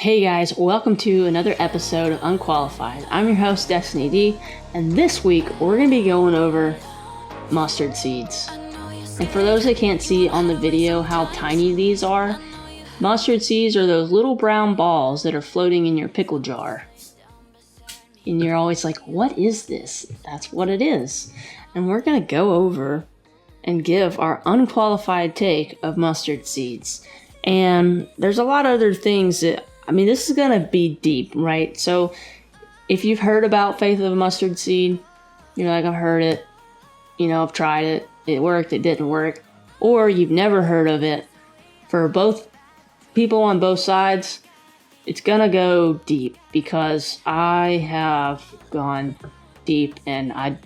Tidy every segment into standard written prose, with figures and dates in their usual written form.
Hey guys, welcome to another episode of Unqualified. I'm your host, Destiny D, and this week we're going to be going over mustard seeds. And for those that can't see on the video how tiny these are, mustard seeds are those little brown balls that are floating in your pickle jar. And you're always like, what is this? That's what it is. And we're going to go over and give our unqualified take of mustard seeds. And there's a lot of other things that, this is going to be deep, right? So if you've heard about faith of a mustard seed, you're like, I've heard it, I've tried it, it worked, it didn't work. Or you've never heard of it. For both people on both sides, it's going to go deep because I have gone deep and I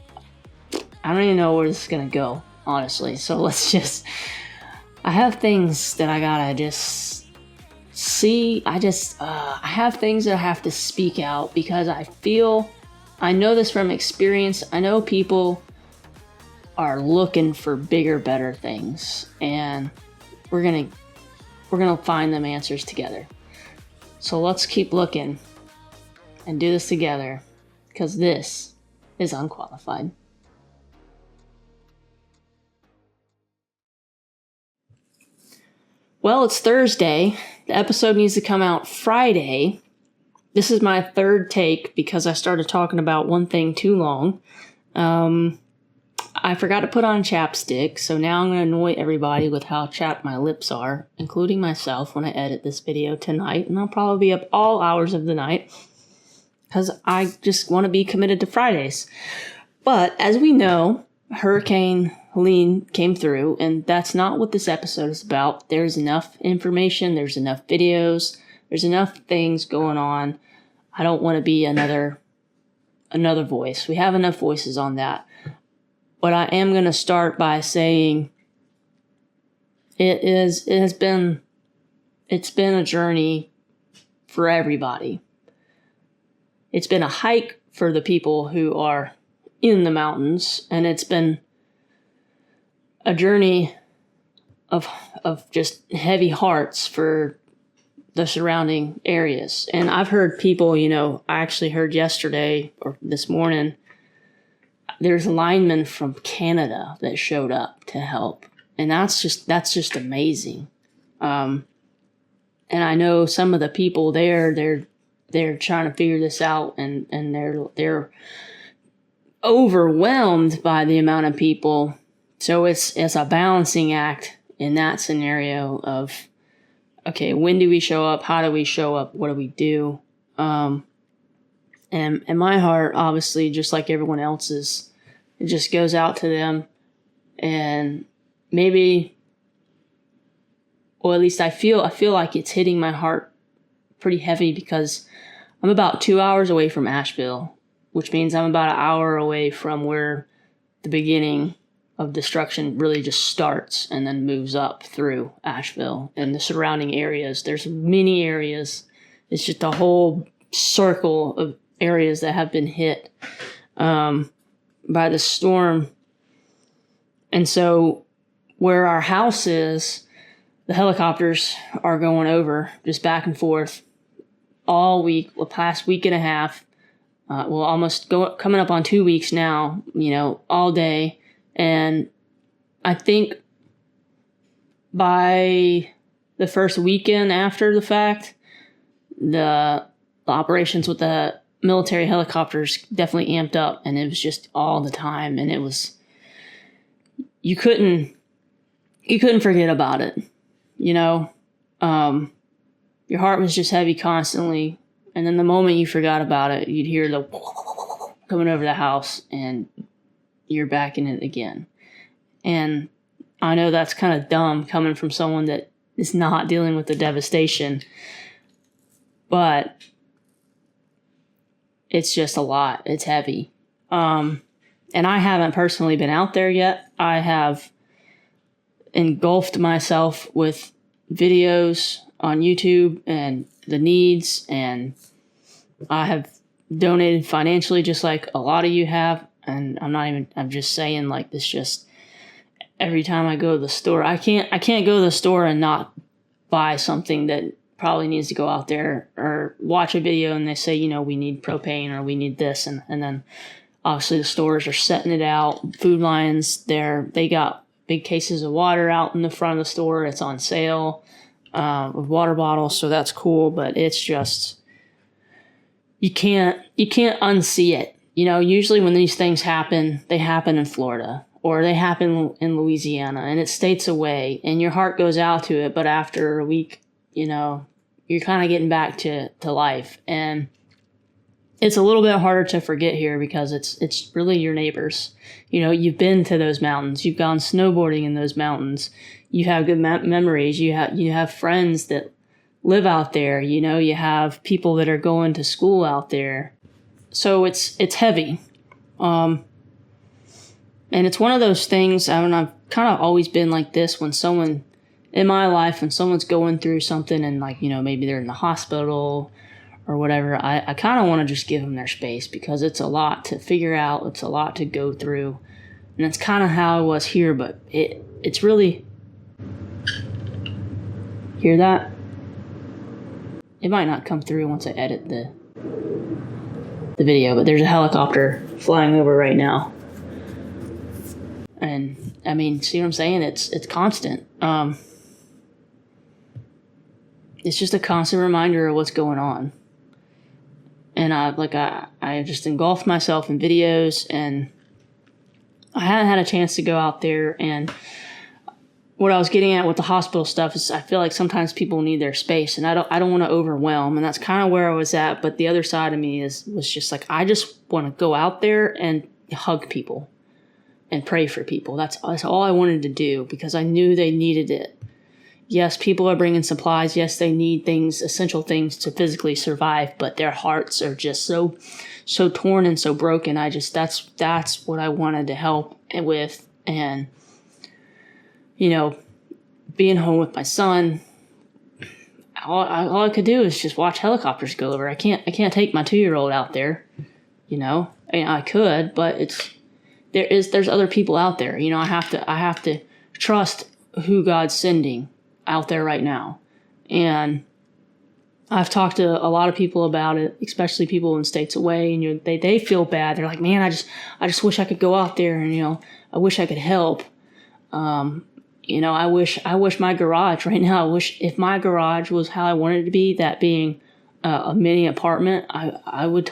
don't even know where this is going to go, honestly. So I have things that I gotta just see. I have things that I have to speak out because I know this from experience. I know people are looking for bigger, better things, and we're gonna find them answers together. So let's keep looking and do this together because this is Unqualified. Well, it's Thursday. The episode needs to come out Friday. This is my third take because I started talking about one thing too long. I forgot to put on chapstick, so now I'm going to annoy everybody with how chapped my lips are, including myself when I edit this video tonight. And I'll probably be up all hours of the night because I just want to be committed to Fridays. But as we know, Hurricane Helene came through, and that's not what this episode is about. There's enough information, there's enough videos, there's enough things going on. I don't want to be another voice. We have enough voices on that. But I am going to start by saying it's been a journey for everybody. It's been a hike for the people who are in the mountains, and it's been a journey of just heavy hearts for the surrounding areas. And I've heard people, I actually heard yesterday or this morning, there's linemen from Canada that showed up to help. And that's just amazing. And I know some of the people there, they're trying to figure this out, and they're overwhelmed by the amount of people. So it's a balancing act in that scenario of, okay, when do we show up? How do we show up? What do we do? And my heart, obviously, just like everyone else's, it just goes out to them. And maybe, or at least I feel like it's hitting my heart pretty heavy because I'm about 2 hours away from Asheville, which means I'm about an hour away from where the beginning of destruction really just starts and then moves up through Asheville and the surrounding areas. There's many areas. It's just a whole circle of areas that have been hit by the storm. And so where our house is, the helicopters are going over just back and forth all week, the past week and a half. Coming up on 2 weeks now, all day. And I think by the first weekend after the fact, the operations with the military helicopters definitely amped up, and it was just all the time. And it was, you couldn't forget about it. Your heart was just heavy constantly. And then the moment you forgot about it, you'd hear the coming over the house and you're back in it again. And I know that's kind of dumb coming from someone that is not dealing with the devastation, but it's just a lot. It's heavy. And I haven't personally been out there yet. I have engulfed myself with videos on YouTube and the needs, and I have donated financially just like a lot of you have. And I'm just saying, like, this just, every time I go to the store, I can't go to the store and not buy something that probably needs to go out there or watch a video and they say, we need propane or we need this. And then obviously the stores are setting it out. Food Lions, they got big cases of water out in the front of the store. It's on sale with water bottles. So that's cool. But it's just, you can't unsee it. Usually when these things happen, they happen in Florida or they happen in Louisiana and it states away and your heart goes out to it. But after a week, you're kind of getting back to life. And it's a little bit harder to forget here because it's really your neighbors. You've been to those mountains. You've gone snowboarding in those mountains. You have good memories. You have friends that live out there. You have people that are going to school out there. So it's heavy. And it's one of those things, I've kind of always been like this when someone in my life, when someone's going through something and maybe they're in the hospital or whatever, I kind of want to just give them their space because it's a lot to figure out. It's a lot to go through. And that's kind of how I was here, but it's really, hear that? It might not come through once I edit the video, but there's a helicopter flying over right now. And see what I'm saying? It's constant. It's just a constant reminder of what's going on. And I just engulfed myself in videos, and I hadn't had a chance to go out there. And what I was getting at with the hospital stuff is I feel like sometimes people need their space, and I don't want to overwhelm. And that's kind of where I was at. But the other side of me was just like, I just want to go out there and hug people and pray for people. That's all I wanted to do because I knew they needed it. Yes, people are bringing supplies. Yes, they need things, essential things to physically survive, but their hearts are just so torn and so broken. That's what I wanted to help with. And, being home with my son, all I could do is just watch helicopters go over. I can't take my 2-year-old out there, I could, but there's other people out there. I have to trust who God's sending out there right now. And I've talked to a lot of people about it, especially people in states away, and they feel bad. They're like, man, I just wish I could go out there and I wish I could help. I wish my garage right now, I wish if my garage was how I wanted it to be, that being a mini apartment, I would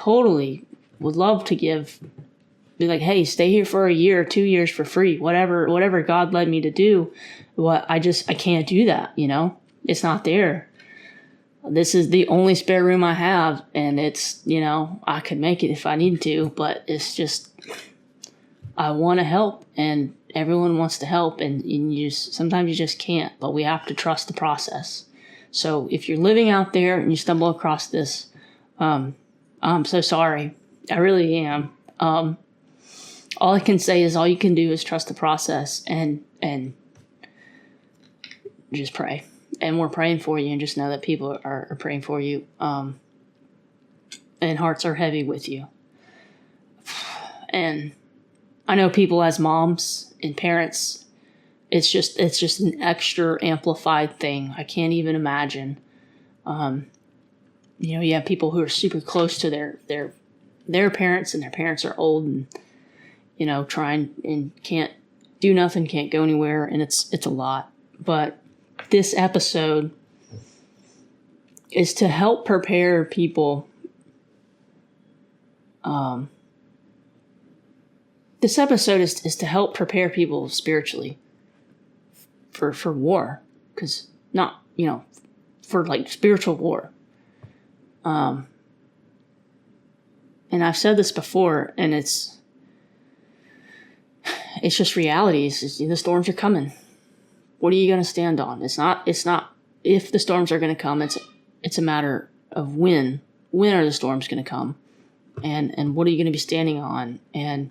love to be like, hey, stay here for a year or 2 years for free, whatever God led me to do. I can't do that. It's not there. This is the only spare room I have, and it's, I could make it if I needed to, but it's just, I want to help, and everyone wants to help, and sometimes you just can't, but we have to trust the process. So if you're living out there and you stumble across this, I'm so sorry. I really am. All I can say is all you can do is trust the process and just pray. And we're praying for you, and just know that people are praying for you. And hearts are heavy with you. And I know people as moms and parents, it's just an extra amplified thing. I can't even imagine. You have people who are super close to their parents, and their parents are old and, trying and can't do nothing, can't go anywhere. And it's a lot, but this episode is to help prepare people. This episode is to help prepare people spiritually for war, because not, for like spiritual war. And I've said this before, and it's just realities. The storms are coming. What are you going to stand on? It's not if the storms are going to come. It's a matter of when are the storms going to come, and what are you going to be standing on? And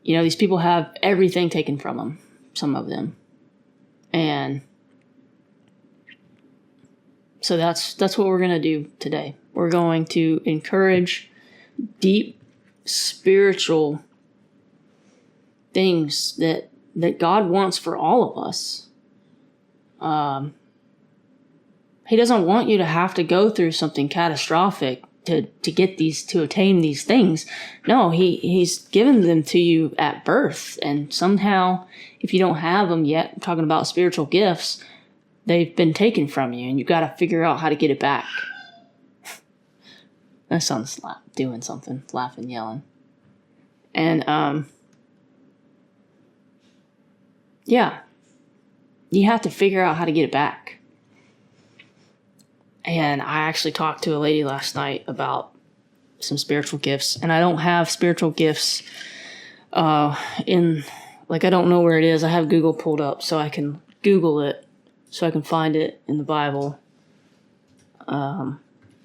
these people have everything taken from them, some of them, and so that's what we're going to do today. We're going to encourage deep spiritual things that God wants for all of us. He doesn't want you to have to go through something catastrophic to attain these things. No, he's given them to you at birth. And somehow, if you don't have them yet, I'm talking about spiritual gifts, they've been taken from you, and you got to figure out how to get it back. My son's doing something, laughing, yelling. And, yeah, you have to figure out how to get it back. And I actually talked to a lady last night about some spiritual gifts, and I don't have spiritual gifts I don't know where it is. I have Google pulled up so I can Google it, so I can find it in the Bible. But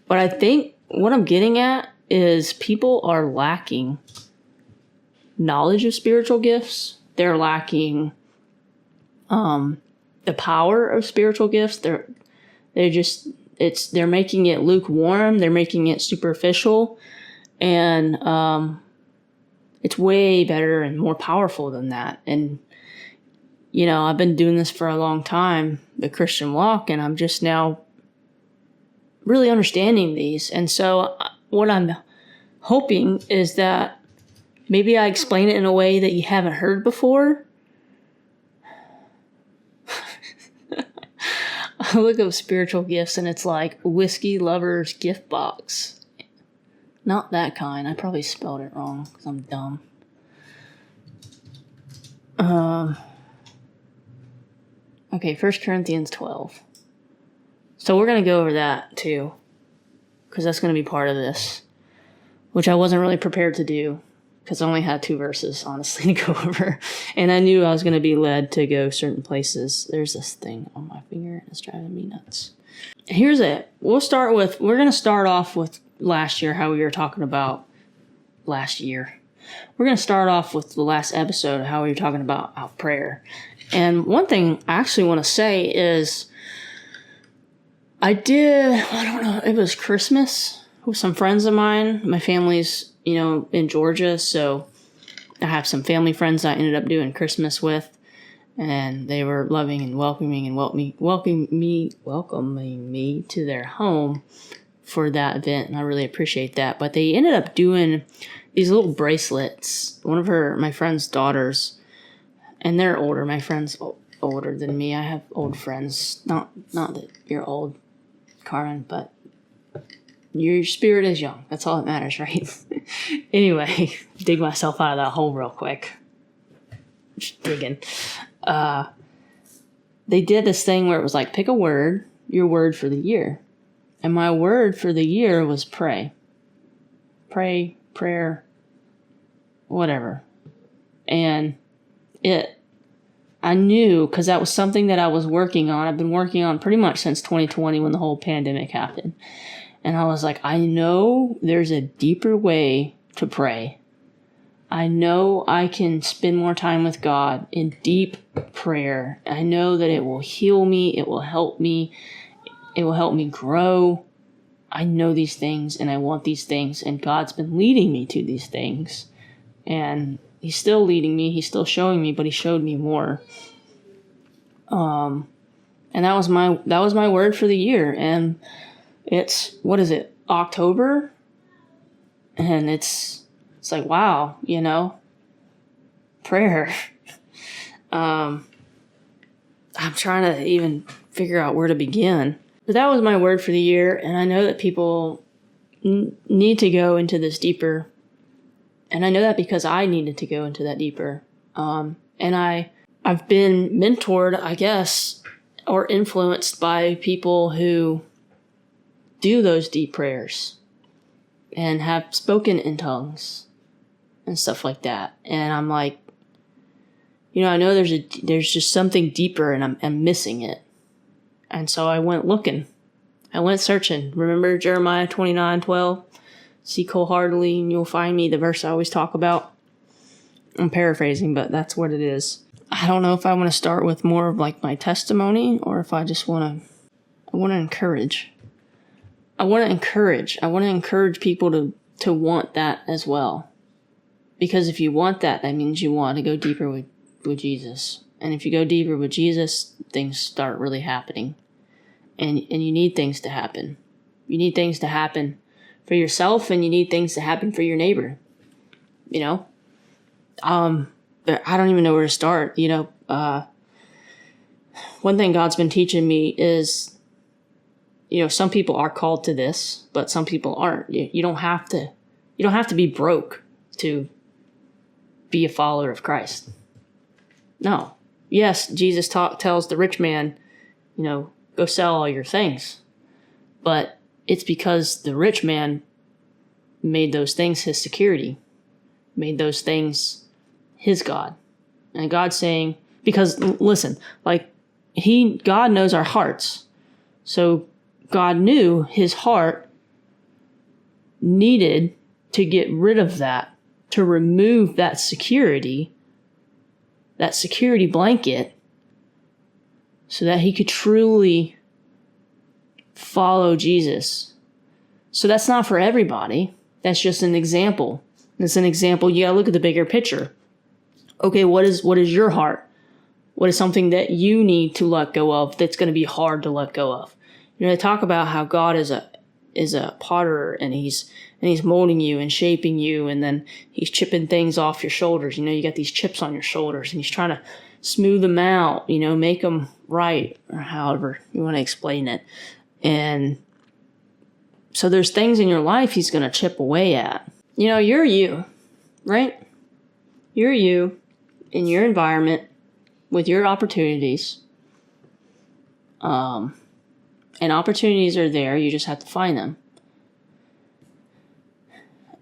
I think what I'm getting at is people are lacking knowledge of spiritual gifts. They're lacking the power of spiritual gifts. They're making it lukewarm. They're making it superficial, and it's way better and more powerful than that. And I've been doing this for a long time, the Christian walk, and I'm just now really understanding these. And so what I'm hoping is that maybe I explain it in a way that you haven't heard before. I look up spiritual gifts and it's like whiskey lover's gift box. Not that kind. I probably spelled it wrong because I'm dumb. Okay, 1 Corinthians 12. So we're going to go over that too, because that's going to be part of this, which I wasn't really prepared to do because I only had 2 verses, honestly, to go over. And I knew I was going to be led to go certain places. There's this thing on my finger. It's driving me nuts. Here's it. We're going to start off with last year, how we were talking about last year. We're going to start off with the last episode, how we were talking about prayer. And one thing I actually want to say is I don't know, it was Christmas with some friends of mine. My family's, in Georgia, so I have some family friends I ended up doing Christmas with, and they were loving and welcoming me to their home for that event, and I really appreciate that. But they ended up doing these little bracelets. One of my friend's daughters, and they're older. My friend's older than me. I have old friends. Not that you're old, Carmen, but your spirit is young. That's all that matters, right? Anyway, dig myself out of that hole real quick. Just digging. They did this thing where it was like, pick a word, your word for the year. And my word for the year was pray. Pray, prayer, whatever. And I knew, because that was something that I was working on. I've been working on pretty much since 2020 when the whole pandemic happened. And I was like, I know there's a deeper way to pray. I know I can spend more time with God in deep prayer. I know that it will heal me. It will help me. It will help me grow. I know these things and I want these things. And God's been leading me to these things. And He's still leading me. He's still showing me, but He showed me more. And that was my word for the year. And it's, October? And it's like, wow, prayer. I'm trying to even figure out where to begin. But that was my word for the year. And I know that people need to go into this deeper. And I know that because I needed to go into that deeper. And I've been mentored, I guess, or influenced by people who do those deep prayers and have spoken in tongues and stuff like that. And I'm like, I know there's just something deeper and I'm missing it. And so I went looking. I went searching. Remember Jeremiah 29:12? Seek wholeheartedly and you'll find me, the verse I always talk about. I'm paraphrasing, but that's what it is. I don't know if I want to start with more of like my testimony or if I just want to encourage. I want to encourage people to want that as well. Because if you want that, that means you want to go deeper with Jesus. And if you go deeper with Jesus, things start really happening. and you need things to happen. You need things to happen for yourself, and you need things to happen for your neighbor. You know, I don't even know where to start. One thing God's been teaching me is, some people are called to this, but some people aren't. You don't have to be broke to be a follower of Christ. No. Yes, Jesus tells the rich man, go sell all your things. But it's because the rich man made those things his security, made those things his God. And God's saying, because listen, God knows our hearts. So God knew his heart needed to get rid of that, to remove that security blanket, so that he could truly follow Jesus. So that's not for everybody. That's just an example. It's an example. You gotta look at the bigger picture. Okay, what is your heart? What is something that you need to let go of that's going to be hard to let go of? They talk about how God is a potter, and he's molding you and shaping you, and then he's chipping things off your shoulders. You got these chips on your shoulders, and he's trying to smooth them out, make them right, or however you want to explain it. And so there's things in your life he's going to chip away at. You're you, right? You're you in your environment with your opportunities. And opportunities are there. You just have to find them.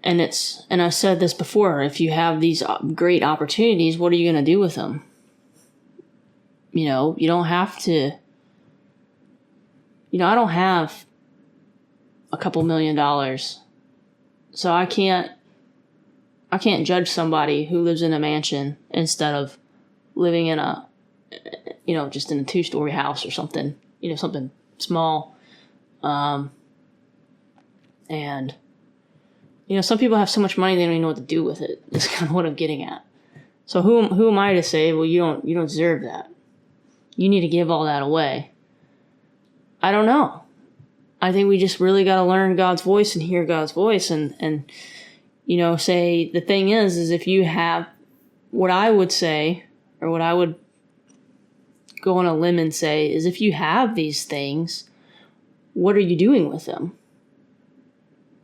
And I've said this before, if you have these great opportunities, what are you going to do with them? You don't have to, I don't have a couple $1 million. So I can't judge somebody who lives in a mansion instead of living in a, just in a 2-story house or something, something small. And, some people have so much money, they don't even know what to do with it. That's kind of what I'm getting at. So who am I to say, well, you don't deserve that. You need to give all that away. I don't know. I think we just really got to learn God's voice and hear God's voice and say the thing is if you have what I would say, or what I would go on a limb and say is, if you have these things, what are you doing with them?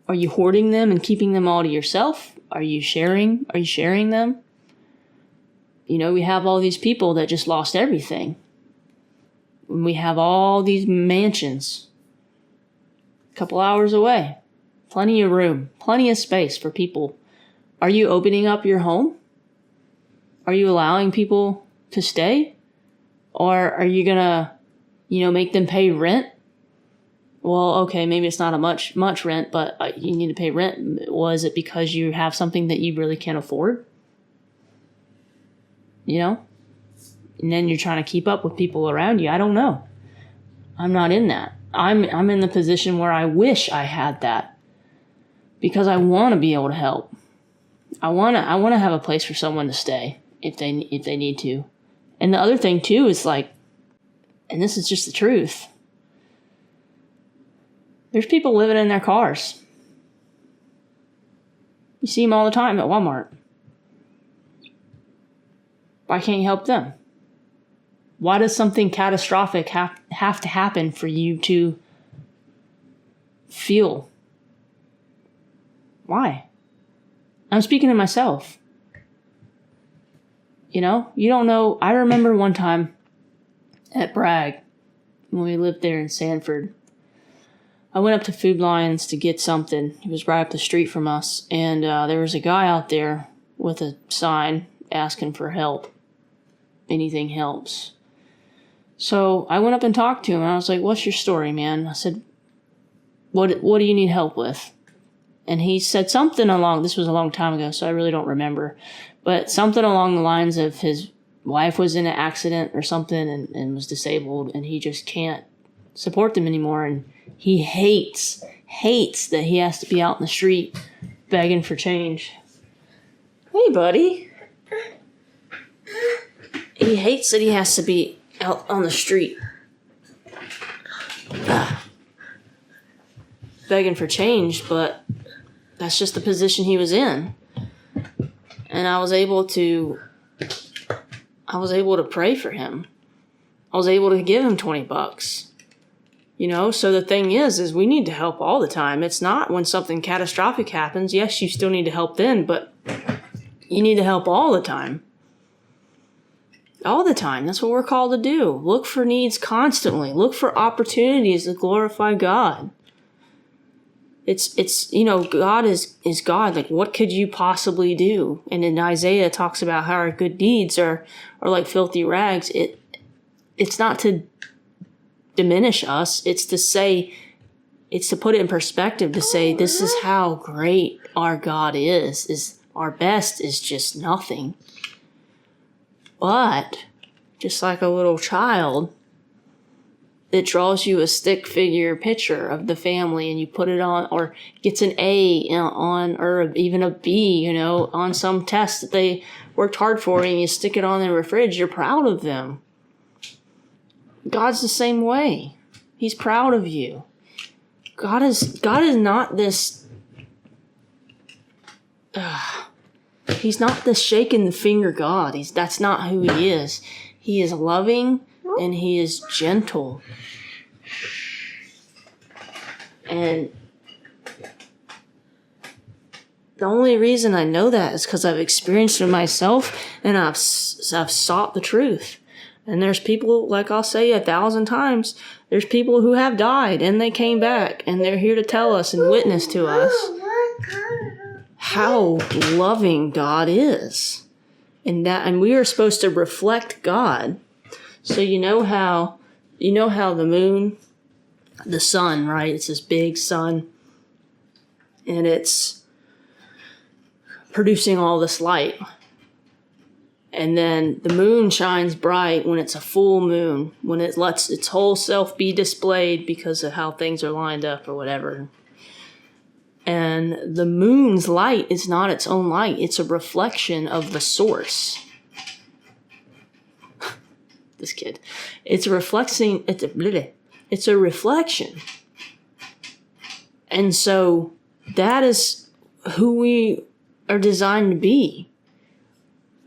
Are you hoarding them and keeping them all to yourself? Are you sharing them? We have all these people that just lost everything. We have all these mansions a couple hours away. Plenty of room, plenty of space for people. Are you opening up your home? Are you allowing people to stay? Or are you gonna, make them pay rent? Well, okay, maybe it's not a much rent, but you need to pay rent. Was it because you have something that you really can't afford? And then you're trying to keep up with people around you. I don't know. I'm not in that. I'm in the position where I wish I had that, because I want to be able to help. I want to have a place for someone to stay if they need to. And the other thing too is and this is just the truth. There's people living in their cars. You see them all the time at Walmart. Why can't you help them? Why does something catastrophic have to happen for you to feel? Why? I'm speaking to myself. You don't know. I remember one time at Bragg, when we lived there in Sanford, I went up to Food Lions to get something. It was right up the street from us. And there was a guy out there with a sign asking for help. Anything helps. So I went up and talked to him. And I was like, what's your story, man? I said, what do you need help with? And he said something this was a long time ago, so I really don't remember. But something along the lines of his wife was in an accident or something and was disabled. And he just can't support them anymore. And he hates that he has to be out in the street begging for change. Hey, buddy. He hates that he has to be out on the street begging for change, but that's just the position he was in. And I was able to pray for him. I was able to give him $20. So the thing is we need to help all the time. It's not when something catastrophic happens. Yes, you still need to help then, but you need to help all the time. All the time. That's what we're called to do. Look for needs constantly. Look for opportunities to glorify God. It's God is God. Like, what could you possibly do? And in Isaiah, it talks about how our good deeds are like filthy rags. It's not to diminish us. It's to put it in perspective, to say this is how great our God is our best is just nothing. But just like a little child, it draws you a stick figure picture of the family, and you put it on, or gets an A on, or even a B, on some test that they worked hard for, and you stick it on their fridge. You're proud of them. God's the same way. He's proud of you. God is not this. He's not this shaking the finger God. That's not who he is. He is loving and he is gentle. And the only reason I know that is because I've experienced it myself, and I've sought the truth. And there's people, like I'll say 1,000 times, there's people who have died and they came back, and they're here to tell us and witness to us how loving God is. And we are supposed to reflect God. So you know how the moon, the sun, right? It's this big sun, and it's producing all this light. And then the moon shines bright when it's a full moon, when it lets its whole self be displayed because of how things are lined up or whatever. And the moon's light is not its own light. It's a reflection of the source. This kid. It's a reflection. It's a reflection. And so that is who we are designed to be.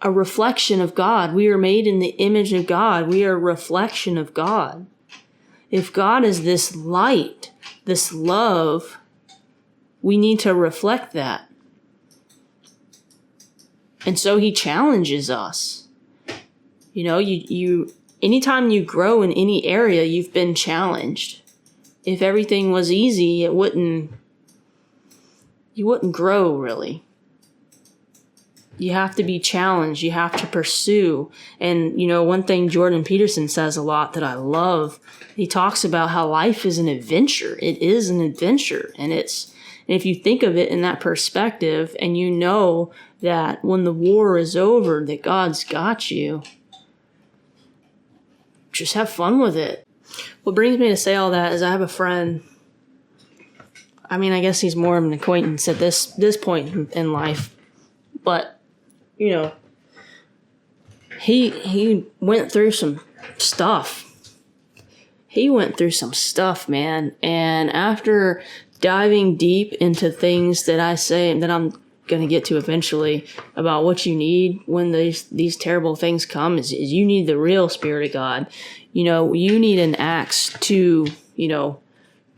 A reflection of God. We are made in the image of God. We are a reflection of God. If God is this light, this love, we need to reflect that. And so he challenges us. Anytime you grow in any area, you've been challenged. If everything was easy, you wouldn't grow really. You have to be challenged. You have to pursue. And, one thing Jordan Peterson says a lot that I love, he talks about how life is an adventure. It is an adventure. And if you think of it in that perspective, and you know that when the war is over, that God's got you, just have fun with it. What brings me to say all that is I have a friend. I mean, I guess he's more of an acquaintance at this point in life. But, he went through some stuff. He went through some stuff, man. And after diving deep into things that I say, that I'm going to get to eventually, about what you need when these terrible things come, is you need the real Spirit of God. You need an Acts 2,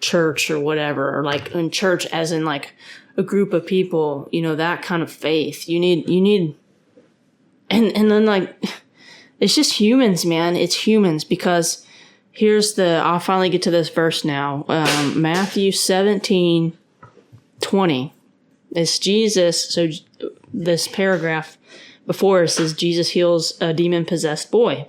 church or whatever, or like in church as in like a group of people, that kind of faith. You need, and then like, it's just humans, man. It's humans, because I'll finally get to this verse now. Matthew 17:20. It's Jesus. So this paragraph before it says Jesus heals a demon-possessed boy.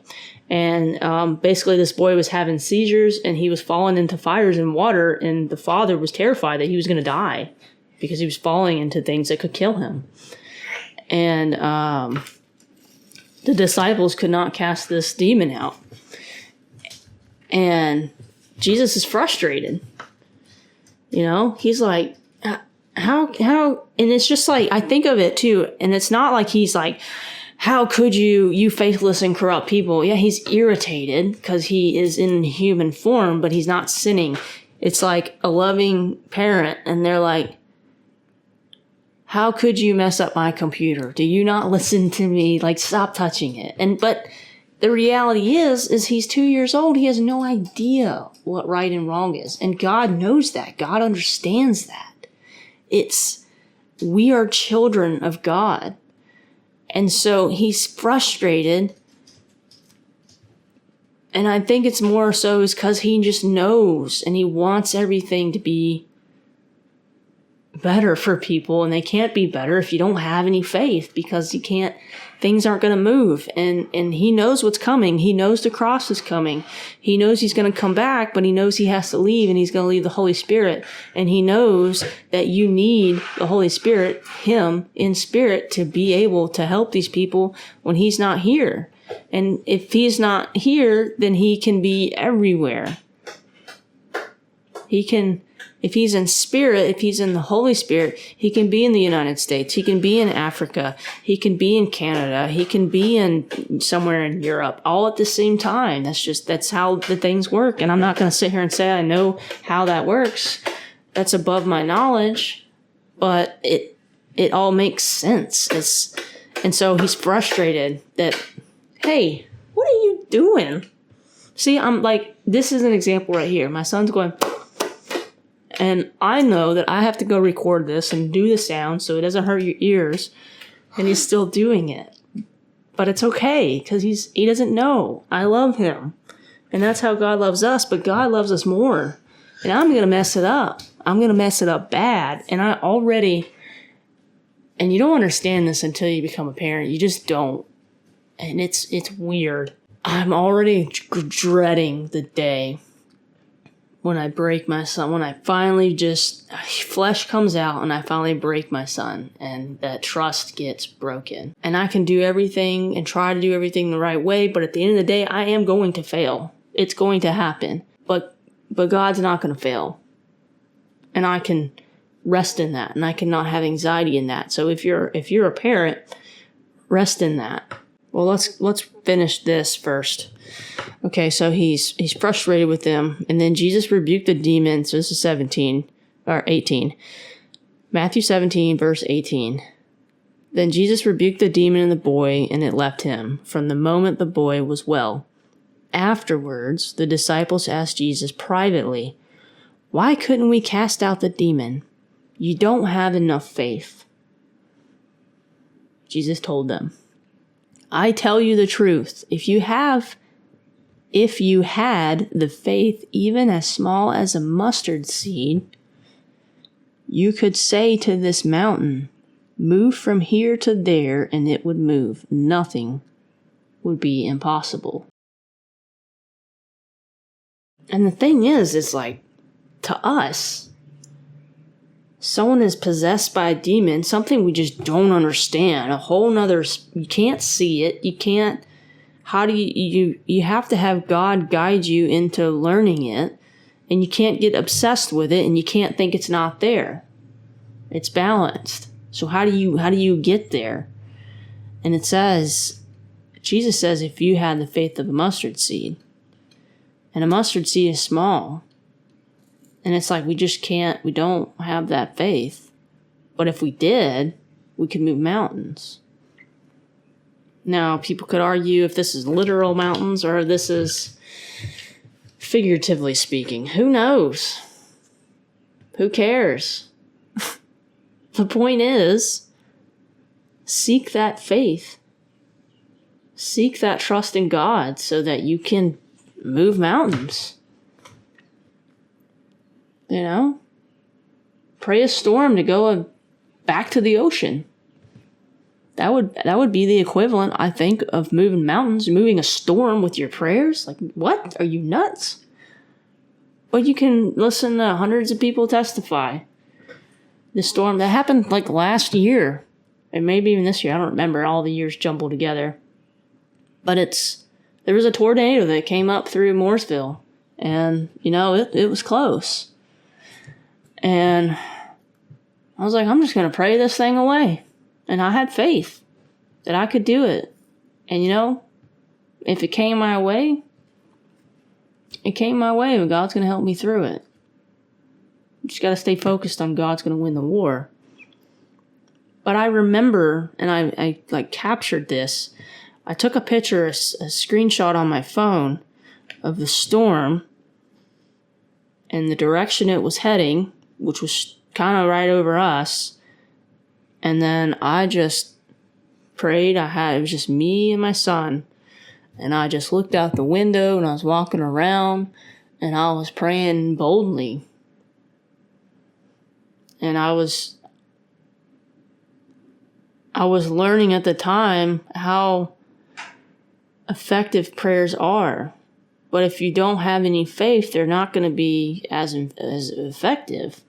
And basically this boy was having seizures, and he was falling into fires and water, and the father was terrified that he was going to die because he was falling into things that could kill him. And the disciples could not cast this demon out. And Jesus is frustrated. He's like, how, and it's just like, I think of it too, and it's not like he's like, how could you faithless and corrupt people? Yeah, he's irritated because he is in human form, but he's not sinning. It's like a loving parent, and they're like, how could you mess up my computer? Do you not listen to me? Like, stop touching it. But the reality is he's 2 years old. He has no idea what right and wrong is. And God knows that. God understands that. We are children of God. And so he's frustrated. And I think it's more so is because he just knows and he wants everything to be better for people, and they can't be better if you don't have any faith, because things aren't going to move. And he knows what's coming. He knows the cross is coming. He knows he's going to come back, but he knows he has to leave, and he's going to leave the Holy Spirit. And he knows that you need the Holy Spirit, him in spirit, to be able to help these people when he's not here. And if he's not here, then he can be everywhere. If he's in spirit, if he's in the Holy Spirit, he can be in the United States. He can be in Africa. He can be in Canada. He can be in somewhere in Europe, all at the same time. That's how the things work. And I'm not going to sit here and say I know how that works. That's above my knowledge, but it all makes sense. And so he's frustrated that, hey, what are you doing? See, I'm like, this is an example right here. My son's going, and I know that I have to go record this and do the sound so it doesn't hurt your ears. And he's still doing it. But it's okay, because he doesn't know. I love him. And that's how God loves us, but God loves us more. And I'm going to mess it up. I'm going to mess it up bad. And you don't understand this until you become a parent. You just don't. And it's weird. I'm already dreading the day when I break my son, when I finally flesh comes out and I finally break my son and that trust gets broken. And I can do everything and try to do everything the right way, but at the end of the day, I am going to fail. It's going to happen. But God's not going to fail. And I can rest in that, and I cannot have anxiety in that. So if you're a parent, rest in that. Well, let's finish this first. Okay, so he's frustrated with them, and then Jesus rebuked the demons. So this is 18. Matthew 17, verse 18. Then Jesus rebuked the demon in the boy, and it left him from the moment the boy was well. Afterwards, the disciples asked Jesus privately, "Why couldn't we cast out the demon? You don't have enough faith." Jesus told them, "I tell you the truth. If you had the faith even as small as a mustard seed, you could say to this mountain, 'Move from here to there,' and it would move. Nothing would be impossible." And the thing is like, to us, someone is possessed by a demon, something we just don't understand, a whole nother, you can't see it, you can't, how do you have to have God guide you into learning it, and you can't get obsessed with it, and you can't think it's not there. It's balanced. So how do you get there? And it says, Jesus says, if you had the faith of a mustard seed, and a mustard seed is small, and it's like we don't have that faith. But if we did, we could move mountains. Now, people could argue if this is literal mountains or this is figuratively speaking. Who knows? Who cares? The point is, seek that faith. Seek that trust in God so that you can move mountains. You know? Pray a storm to go back to the ocean. That would be the equivalent, I think, of moving mountains, moving a storm with your prayers. Like, what? Are you nuts? But you can listen to hundreds of people testify. The storm that happened like last year, and maybe even this year. I don't remember, all the years jumbled together. But there was a tornado that came up through Mooresville, and it was close. And I was like, I'm just going to pray this thing away. And I had faith that I could do it. And if it came my way, it came my way, but God's going to help me through it. You just got to stay focused on God's going to win the war. But I remember, and I like captured this. I took a picture, a screenshot on my phone of the storm and the direction it was heading, which was kind of right over us. And then I just prayed. It was just me and my son. And I just looked out the window and I was walking around and I was praying boldly. And I was learning at the time how effective prayers are. But if you don't have any faith, they're not going to be as effective.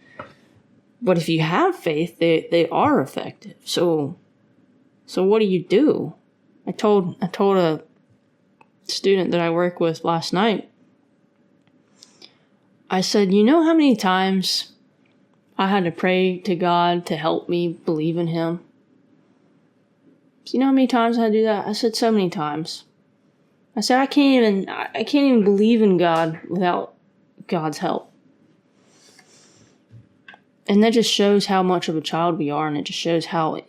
But if you have faith, they are effective. So what do? I told a student that I work with last night, I said, you know how many times I had to pray to God to help me believe in Him? Do you know how many times I had to do that? I said so many times. I said, I can't even believe in God without God's help. And that just shows how much of a child we are, and it just shows how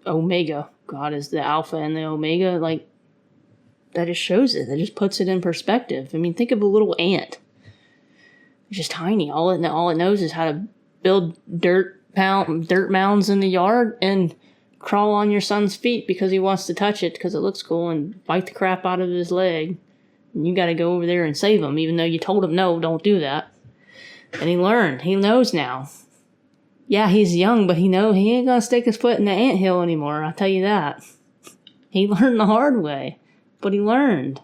Omega, God is the Alpha and the Omega, like, that just shows it. That just puts it in perspective. I mean, think of a little ant. It's just tiny. All it knows is how to build dirt mounds in the yard and crawl on your son's feet because he wants to touch it because it looks cool and bite the crap out of his leg. And you got to go over there and save him, even though you told him, no, don't do that. And he learned. He knows now. Yeah, he's young, but he ain't going to stick his foot in the anthill anymore. I'll tell you that. He learned the hard way, but he learned.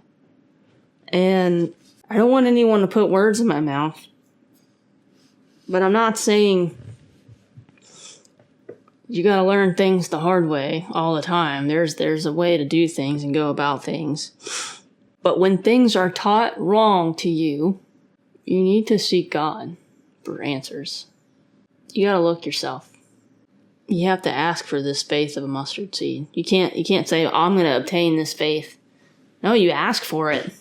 And I don't want anyone to put words in my mouth, but I'm not saying you got to learn things the hard way all the time. There's a way to do things and go about things. But when things are taught wrong to you, you need to seek God for answers. You got to look yourself. You have to ask for this faith of a mustard seed. You can't say, I'm going to obtain this faith. No, you ask for it.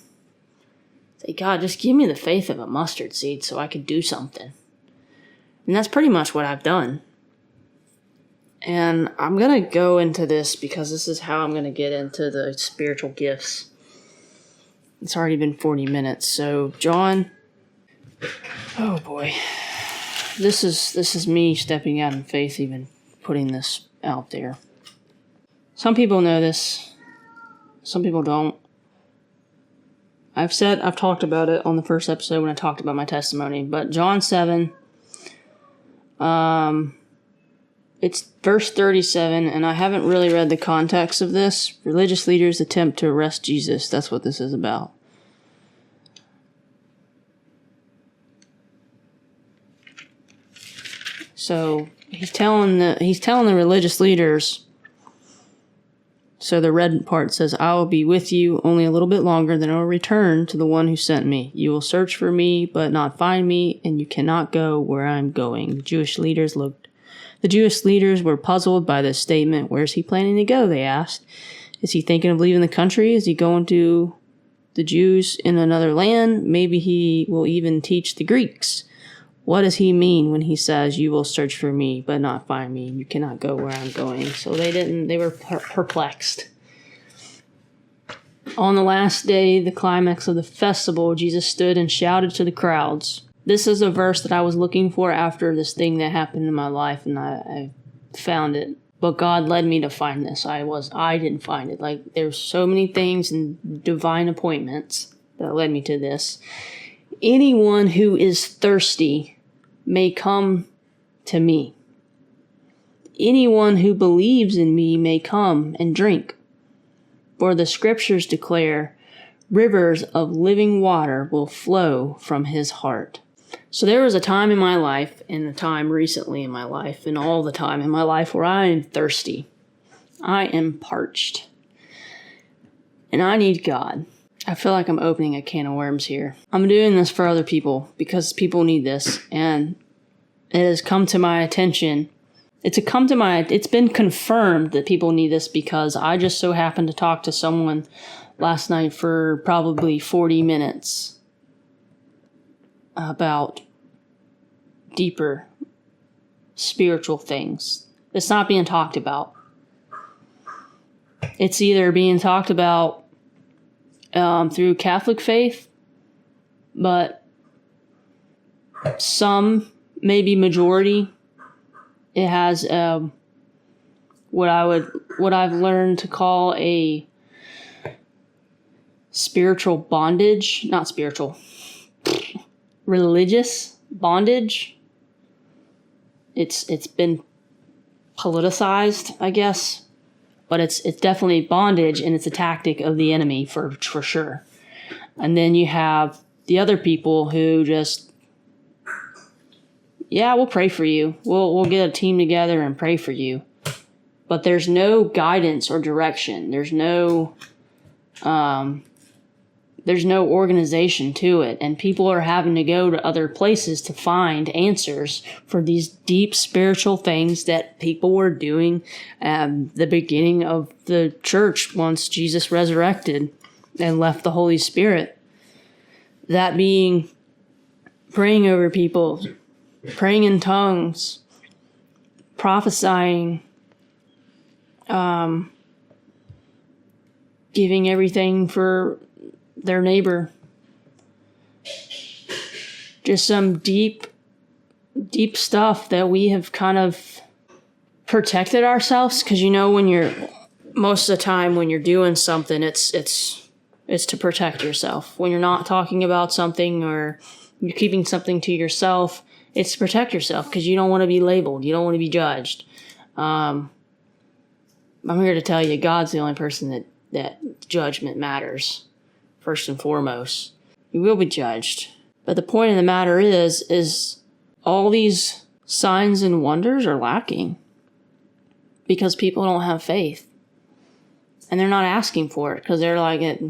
Say, God, just give me the faith of a mustard seed so I can do something. And that's pretty much what I've done. And I'm going to go into this because this is how I'm going to get into the spiritual gifts. It's already been 40 minutes. So, John, oh boy. This is me stepping out in faith, even putting this out there. Some people know this. Some people don't. I've talked about it on the first episode when I talked about my testimony. But John 7, it's verse 37, and I haven't really read the context of this. Religious leaders attempt to arrest Jesus. That's what this is about. So he's telling the religious leaders. So the red part says, I will be with you only a little bit longer, then I will return to the one who sent me. You will search for me, but not find me, and you cannot go where I am going. The Jewish leaders were puzzled by this statement. Where's he planning to go? They asked. Is he thinking of leaving the country? Is he going to the Jews in another land? Maybe he will even teach the Greeks. What does he mean when he says, you will search for me, but not find me? You cannot go where I'm going. So they were perplexed. On the last day, the climax of the festival, Jesus stood and shouted to the crowds. This is a verse that I was looking for after this thing that happened in my life, and I found it. But God led me to find this. I didn't find it. Like, there's so many things and divine appointments that led me to this. Anyone who is thirsty may come to me. Anyone who believes in me may come and drink. For the scriptures declare, rivers of living water will flow from his heart. So there was a time in my life, and a time recently in my life, and all the time in my life where I am thirsty. I am parched. And I need God. I feel like I'm opening a can of worms here. I'm doing this for other people because people need this, and it has come to my attention. It's been confirmed that people need this because I just so happened to talk to someone last night for probably 40 minutes. about deeper spiritual things. It's not being talked about. It's either being talked about through Catholic faith, but some, maybe majority, it has what I've learned to call a spiritual bondage, not spiritual, religious bondage. It's been politicized, I guess, but it's definitely bondage, and it's a tactic of the enemy for sure. And then you have the other people who just, yeah, we'll pray for you. We'll get a team together and pray for you. But there's no guidance or direction. There's no organization to it. And people are having to go to other places to find answers for these deep spiritual things that people were doing at the beginning of the church once Jesus resurrected and left the Holy Spirit. That being praying over people, praying in tongues, prophesying, giving everything for their neighbor. Just some deep stuff that we have kind of protected ourselves. Because when you're, most of the time when you're doing something, it's to protect yourself. When you're not talking about something or you're keeping something to yourself, it's to protect yourself because you don't want to be labeled. You don't want to be judged. I'm here to tell you, God's the only person that judgment matters. First and foremost, you will be judged. But the point of the matter is all these signs and wonders are lacking because people don't have faith. And they're not asking for it because they're like,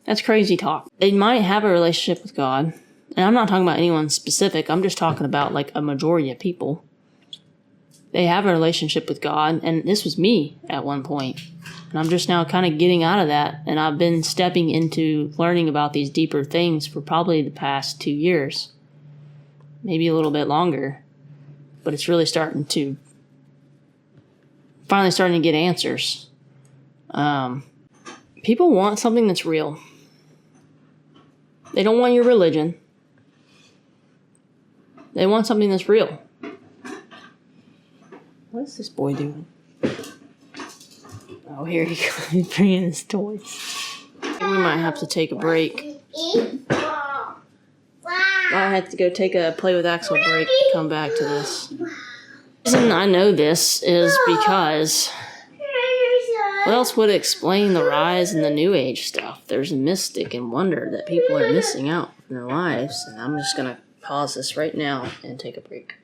that's crazy talk. They might have a relationship with God. And I'm not talking about anyone specific. I'm just talking about like a majority of people. They have a relationship with God. And this was me at one point. And I'm just now kind of getting out of that. And I've been stepping into learning about these deeper things for probably the past 2 years. Maybe a little bit longer. But it's really finally starting to get answers. People want something that's real. They don't want your religion. They want something that's real. What is this boy doing? Oh, here he goes. He's bringing his toys. We might have to take a break. I had to go play with Axel break to come back to this. The reason I know this is because what else would explain the rise in the New Age stuff? There's a mystic and wonder that people are missing out in their lives. And I'm just going to pause this right now and take a break.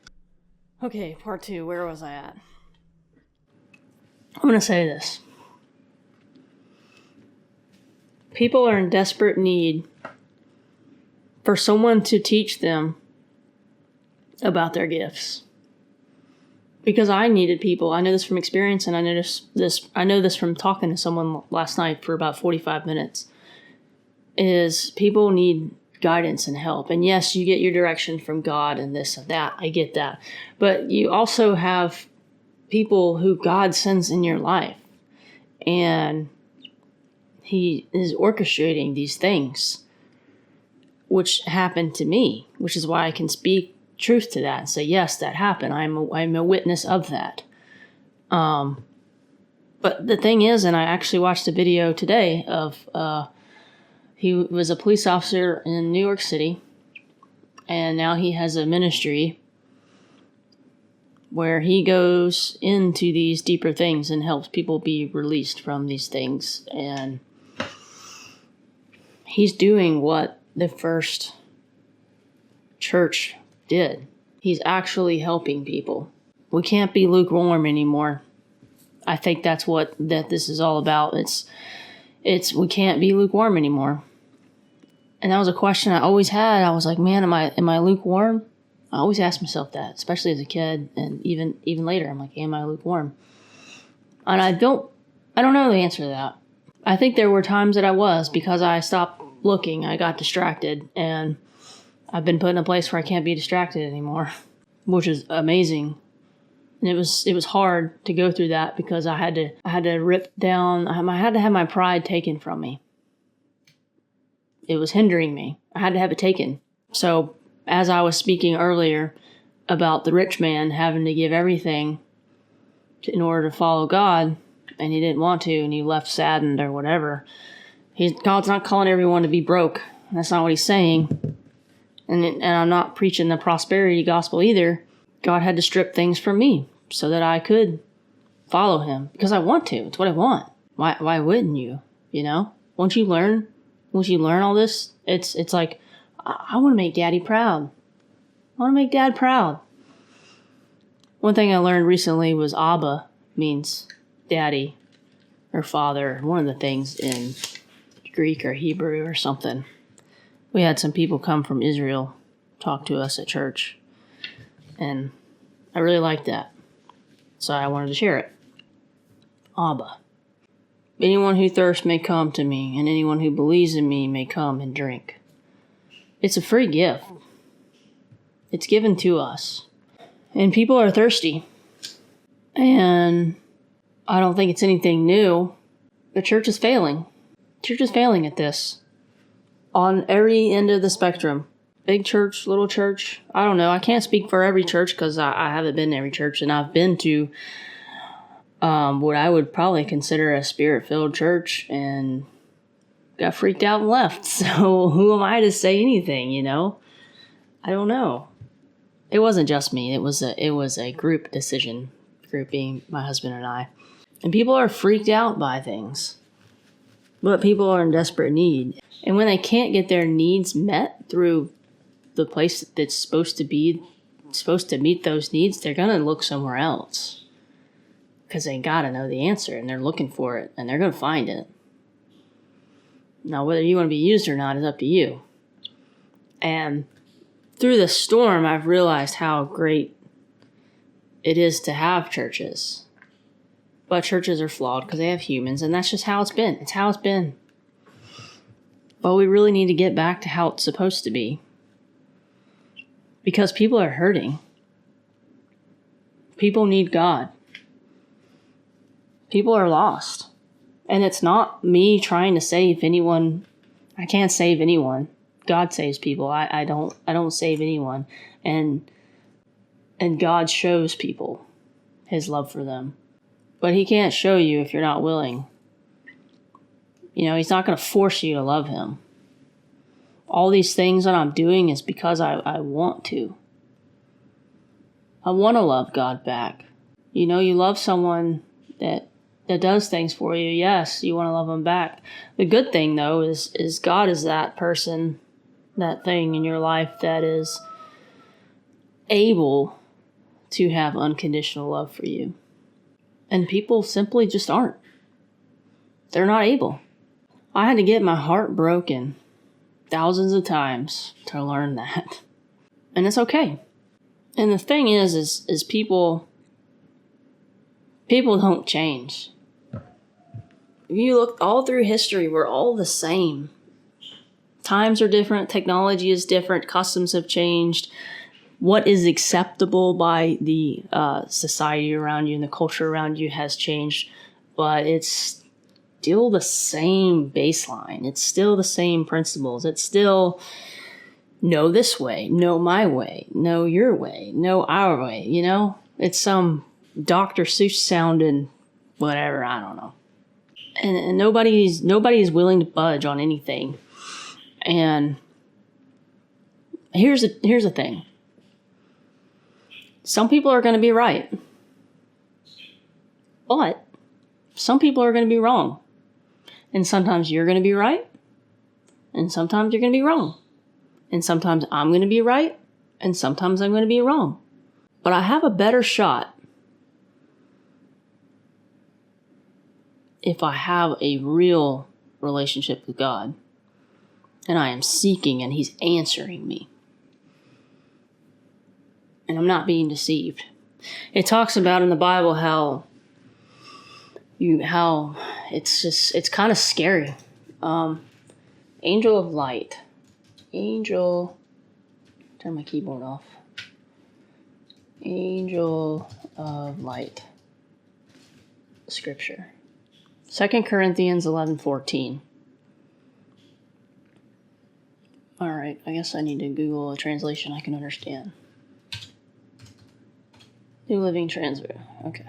Okay, part 2. Where was I at? I'm going to say this. People are in desperate need for someone to teach them about their gifts. Because I needed people. I know this from experience, and I know this from talking to someone last night for about 45 minutes. Is people need guidance and help. And yes, you get your direction from God and this and that. I get that. But you also have people who God sends in your life. And He is orchestrating these things, which happened to me, which is why I can speak truth to that and say, yes, that happened. I'm a witness of that. But the thing is, and I actually watched a video today of, he was a police officer in New York City, and now he has a ministry where he goes into these deeper things and helps people be released from these things. And he's doing what the first church did. He's actually helping people. We can't be lukewarm anymore. I think that's what this is all about. It's we can't be lukewarm anymore. And that was a question I always had. I was like, man, am I lukewarm? I always asked myself that, especially as a kid, and even later. I'm like, am I lukewarm? And I don't know the answer to that. I think there were times that I was, because I stopped looking. I got distracted, and I've been put in a place where I can't be distracted anymore, which is amazing. And it was hard to go through that because I had to rip down, I had to have my pride taken from me. It was hindering me. I had to have it taken. So as I was speaking earlier about the rich man having to give everything in order to follow God, and he didn't want to, and he left saddened or whatever, God's not calling everyone to be broke. That's not what he's saying. And I'm not preaching the prosperity gospel either. God had to strip things from me so that I could follow him because I want to. It's what I want. Why wouldn't you? You know? Once you learn all this, it's like, I want to make Daddy proud. I want to make Dad proud. One thing I learned recently was Abba means daddy or father. One of the things in Greek or Hebrew or something. We had some people come from Israel talk to us at church. And I really liked that. So I wanted to share it. Abba. Anyone who thirsts may come to me, and anyone who believes in me may come and drink. It's a free gift. It's given to us. And people are thirsty. And I don't think it's anything new. The church is failing. Church is failing at this. On every end of the spectrum. Big church, little church. I don't know. I can't speak for every church because I haven't been to every church. And I've been to what I would probably consider a spirit-filled church and got freaked out and left. So who am I to say anything, you know? I don't know. It wasn't just me. It was a group decision. Group being my husband and I. And people are freaked out by things. But people are in desperate need. And when they can't get their needs met through the place that's supposed to meet those needs, they're going to look somewhere else. Because they got to know the answer, and they're looking for it, and they're going to find it. Now, whether you want to be used or not is up to you. And through the storm, I've realized how great it is to have churches. But churches are flawed because they have humans, and that's just how it's been. It's how it's been. But we really need to get back to how it's supposed to be. Because people are hurting. People need God. People are lost. And it's not me trying to save anyone. I can't save anyone. God saves people. I don't save anyone. And God shows people his love for them. But he can't show you if you're not willing. You know, he's not going to force you to love him. All these things that I'm doing is because I want to. I want to love God back. You know, you love someone that does things for you. Yes, you want to love them back. The good thing, though, is God is that person, that thing in your life that is able to have unconditional love for you. And people simply just aren't. They're not able. I had to get my heart broken thousands of times to learn that. And it's okay. And the thing is people don't change. If you look all through history, we're all the same. Times are different. Technology is different. Customs have changed. What is acceptable by the society around you and the culture around you has changed. But it's still the same baseline. It's still the same principles. It's still know this way, know my way, know your way, know our way, you know? It's some Dr. Seuss sounding whatever, I don't know. And nobody is willing to budge on anything. And here's the thing. Some people are going to be right. But some people are going to be wrong. And sometimes you're going to be right. And sometimes you're going to be wrong. And sometimes I'm going to be right. And sometimes I'm going to be wrong. But I have a better shot if I have a real relationship with God. And I am seeking and he's answering me. And I'm not being deceived. It talks about in the Bible how it's kind of scary. Angel of light. Angel Turn my keyboard off. Angel of light. Scripture. 2 Corinthians 11:14. Alright, I guess I need to Google a translation I can understand. New Living Translation. Okay.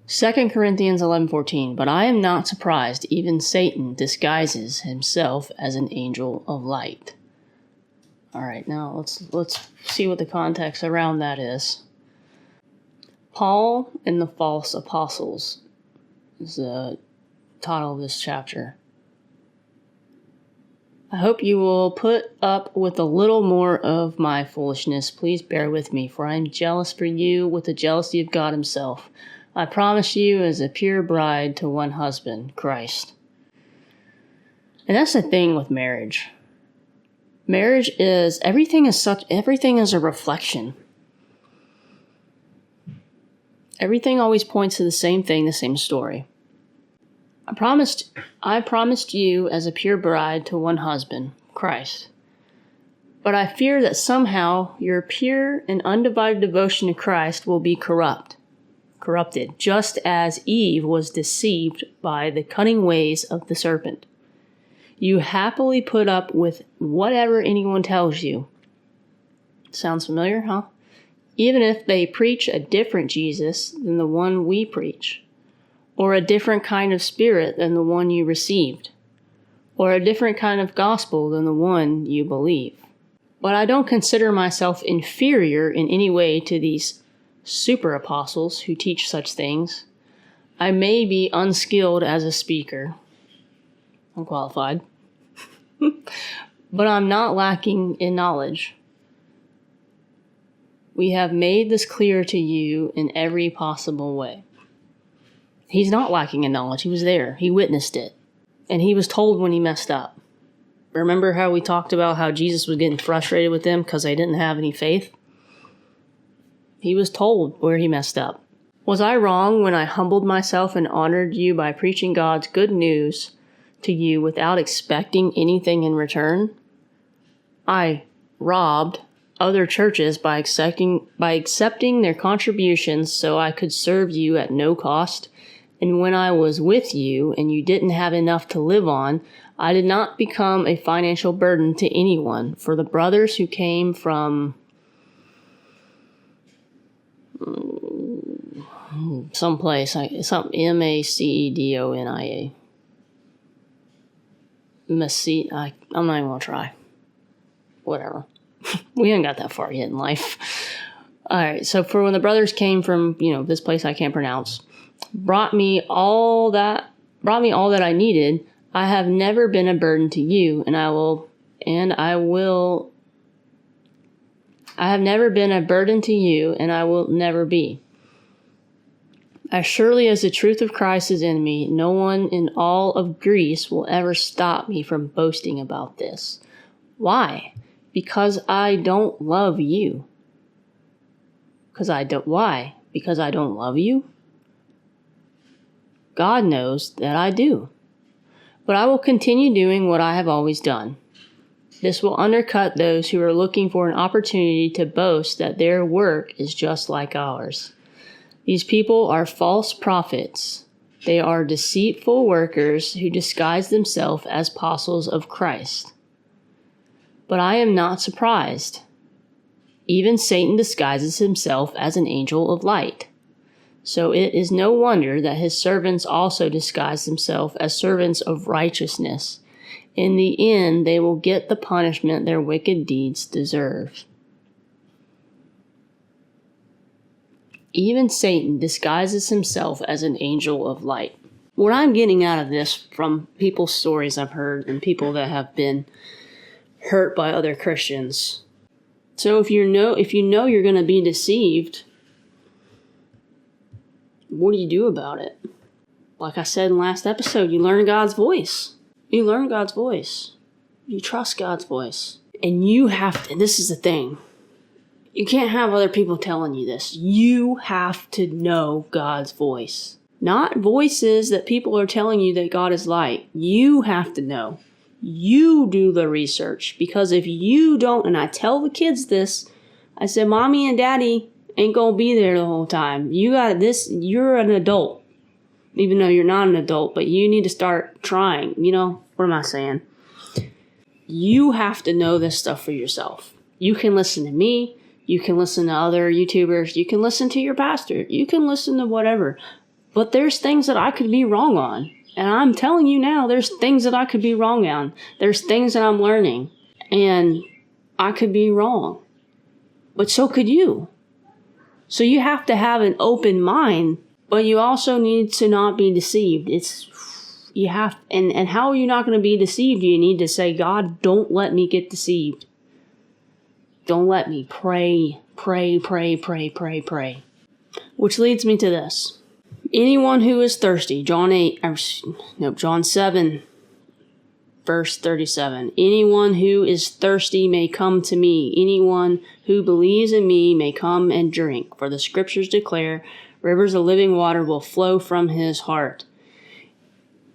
2 Corinthians 11:14. But I am not surprised, even Satan disguises himself as an angel of light. Alright, now let's see what the context around that is. Paul and the False Apostles is the title of this chapter. I hope you will put up with a little more of my foolishness. Please bear with me, for I am jealous for you with the jealousy of God himself. I promise you as a pure bride to one husband, Christ. And that's the thing with marriage. Marriage is, everything is a reflection. Everything always points to the same thing, the same story. I promised you as a pure bride to one husband, Christ. But I fear that somehow your pure and undivided devotion to Christ will be corrupted, just as Eve was deceived by the cunning ways of the serpent. You happily put up with whatever anyone tells you. Sounds familiar, huh? Even if they preach a different Jesus than the one we preach, or a different kind of spirit than the one you received, or a different kind of gospel than the one you believe. But I don't consider myself inferior in any way to these super apostles who teach such things. I may be unskilled as a speaker, unqualified, but I'm not lacking in knowledge. We have made this clear to you in every possible way. He's not lacking in knowledge. He was there. He witnessed it. And he was told when he messed up. Remember how we talked about how Jesus was getting frustrated with them because they didn't have any faith? He was told where he messed up. Was I wrong when I humbled myself and honored you by preaching God's good news to you without expecting anything in return? I robbed other churches by accepting their contributions so I could serve you at no cost. And when I was with you and you didn't have enough to live on, I did not become a financial burden to anyone. For the brothers who came from someplace, some Macedonia. I'm not even going to try. Whatever. We haven't got that far yet in life. All right, so for when the brothers came from, this place I can't pronounce, brought me all that I needed, I have never been a burden to you, I have never been a burden to you, and I will never be. As surely as the truth of Christ is in me, no one in all of Greece will ever stop me from boasting about this. Why? Because I don't love you. Why? Because I don't love you? God knows that I do. But I will continue doing what I have always done. This will undercut those who are looking for an opportunity to boast that their work is just like ours. These people are false prophets. They are deceitful workers who disguise themselves as apostles of Christ. But I am not surprised. Even Satan disguises himself as an angel of light. So it is no wonder that his servants also disguise themselves as servants of righteousness. In the end, they will get the punishment their wicked deeds deserve. Even Satan disguises himself as an angel of light. What I'm getting out of this from people's stories I've heard and people that have been hurt by other Christians. So if you know you're going to be deceived, what do you do about it? Like I said in the last episode, you learn God's voice. You learn God's voice. You trust God's voice. And you have to, and this is the thing, you can't have other people telling you this. You have to know God's voice. Not voices that people are telling you that God is light. You have to know. You do the research, because if you don't, and I tell the kids this, I said, Mommy and Daddy ain't gonna be there the whole time. You got this, you're an adult, even though you're not an adult, but you need to start trying. What am I saying? You have to know this stuff for yourself. You can listen to me, you can listen to other YouTubers, you can listen to your pastor, you can listen to whatever, but there's things that I could be wrong on. And I'm telling you now, there's things that I could be wrong on. There's things that I'm learning, and I could be wrong. But so could you. So you have to have an open mind, but you also need to not be deceived. And how are you not going to be deceived? You need to say, God, don't let me get deceived. Don't let me. Pray. Which leads me to this. Anyone who is thirsty, John 7, verse 37. Anyone who is thirsty may come to me. Anyone who believes in me may come and drink. For the scriptures declare, rivers of living water will flow from his heart.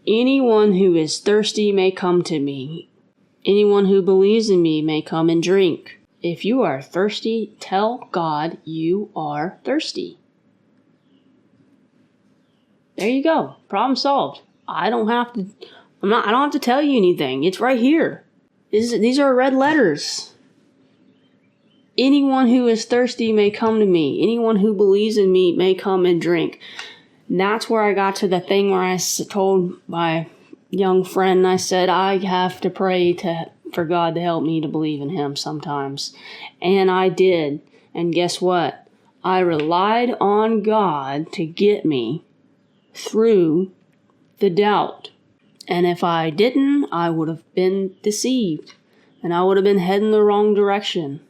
Anyone who is thirsty may come to me. Anyone who believes in me may come and drink. If you are thirsty, tell God you are thirsty. There you go. Problem solved. I don't have to tell you anything. It's right here. These are red letters. Anyone who is thirsty may come to me. Anyone who believes in me may come and drink. And that's where I got to the thing where I told my young friend, I said, I have to pray for God to help me to believe in him sometimes. And I did. And guess what? I relied on God to get me through the doubt. And if I didn't, I would have been deceived. And I would have been heading the wrong direction.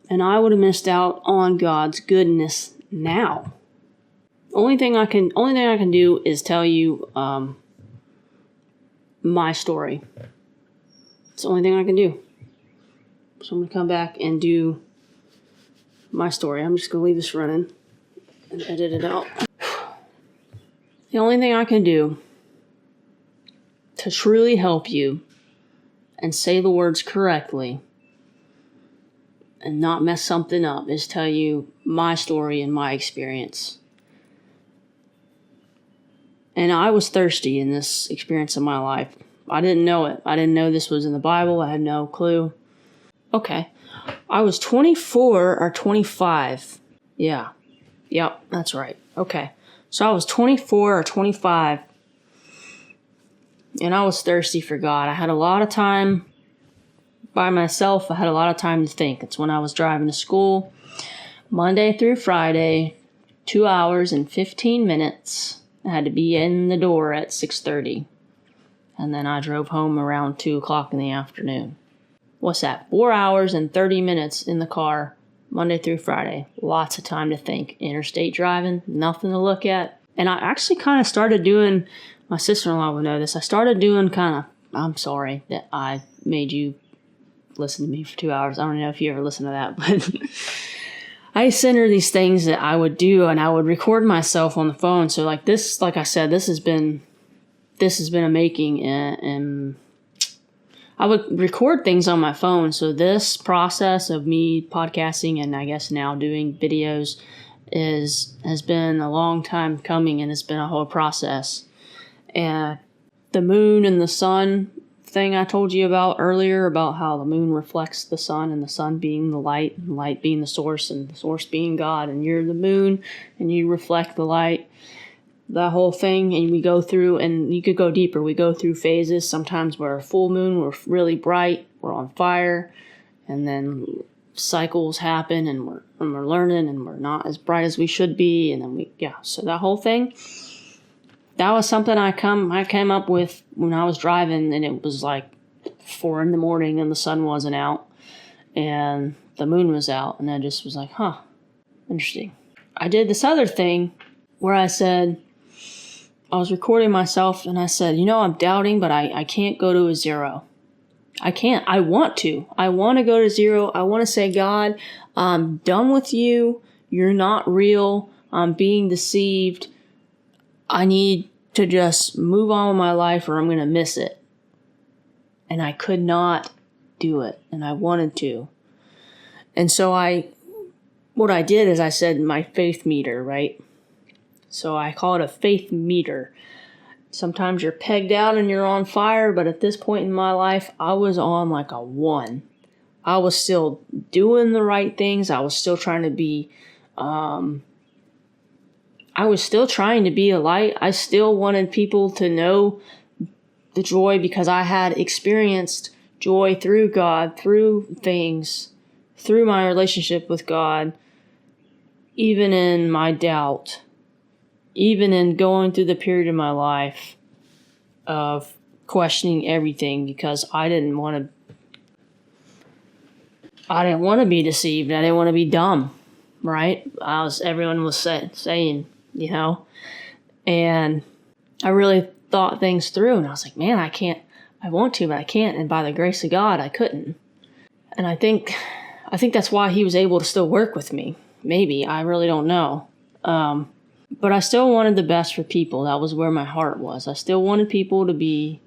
And I would have missed out on God's goodness now. Only thing I can do is tell you my story. It's the only thing I can do. So I'm going to come back and do my story. I'm just going to leave this running and edit it out. The only thing I can do to truly help you and say the words correctly and not mess something up is tell you my story and my experience. And I was thirsty in this experience of my life. I didn't know it. I didn't know this was in the Bible. I had no clue. Okay. I was 24 or 25. Yeah. Yep, that's right. Okay. So I was 24 or 25. And I was thirsty for God. I had a lot of time by myself. I had a lot of time to think. It's when I was driving to school. Monday through Friday, 2 hours and 15 minutes. I had to be in the door at 6:30. And then I drove home around 2 o'clock in the afternoon. What's that? 4 hours and 30 minutes in the car, Monday through Friday. Lots of time to think. Interstate driving, nothing to look at. And I actually kind of started doing, my sister-in-law would know this, I started doing I'm sorry that I made you listen to me for 2 hours. I don't know if you ever listened to that, but I sent her these things that I would do, and I would record myself on the phone. So like I said, this has been a making, and I would record things on my phone. So this process of me podcasting and I guess now doing videos has been a long time coming, and it's been a whole process. And the moon and the sun thing I told you about earlier, about how the moon reflects the sun, and the sun being the light, and the light being the source, and the source being God, and you're the moon and you reflect the light, that whole thing. And we go through, and you could go deeper, we go through phases. Sometimes we're a full moon, we're really bright, we're on fire, and then cycles happen, and we're learning, and we're not as bright as we should be, and then so that whole thing, that was something I came up with when I was driving, and it was like 4 a.m. and the sun wasn't out and the moon was out, and I just was like, interesting. I did this other thing where I said, I was recording myself, and I said, I'm doubting, but I can't go to a 0. I can't. I want to. I want to go to 0. I want to say, God, I'm done with you. You're not real. I'm being deceived. I need to just move on with my life or I'm going to miss it. And I could not do it, and I wanted to. And so what I did is I said my faith meter, right? So I call it a faith meter. Sometimes you're pegged out and you're on fire, but at this point in my life, I was on like a 1. I was still doing the right things. I was still trying to be, I was still trying to be a light. I still wanted people to know the joy because I had experienced joy through God, through things, through my relationship with God, even in my doubt, even in going through the period of my life of questioning everything because I didn't want to be deceived. I didn't want to be dumb, right? Everyone was saying, and I really thought things through, and I was like, man, I want to, but I can't. And by the grace of God, I couldn't. And I think that's why he was able to still work with me. Maybe, I really don't know. But I still wanted the best for people. That was where my heart was. I still wanted people to be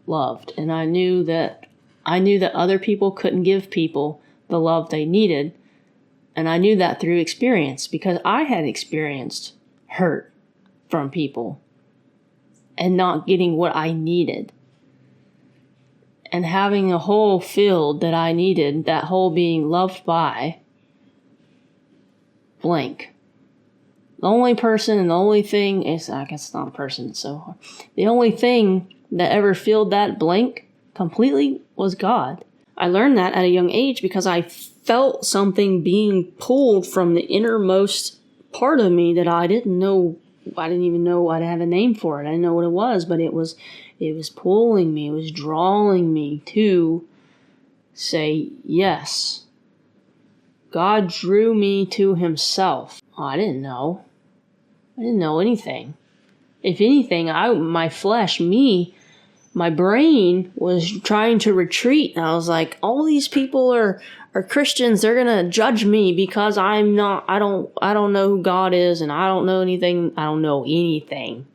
loved. And I knew that other people couldn't give people the love they needed. And I knew that through experience because I had experienced hurt from people and not getting what I needed. And having a hole filled that I needed, that hole being loved by blank. The only person and the only thing is, I guess it's not a person, so the only thing that ever filled that blank completely was God. I learned that at a young age because I felt something being pulled from the innermost part of me that I didn't know. I didn't even know I'd have a name for it. I didn't know what it was, but it was pulling me. It was drawing me to say yes. God drew me to himself. Oh, I didn't know. I didn't know anything. If anything, my flesh, my brain was trying to retreat. And I was like, all these people are Christians. They're going to judge me because I'm not, I don't know who God is and I don't know anything. I don't know anything.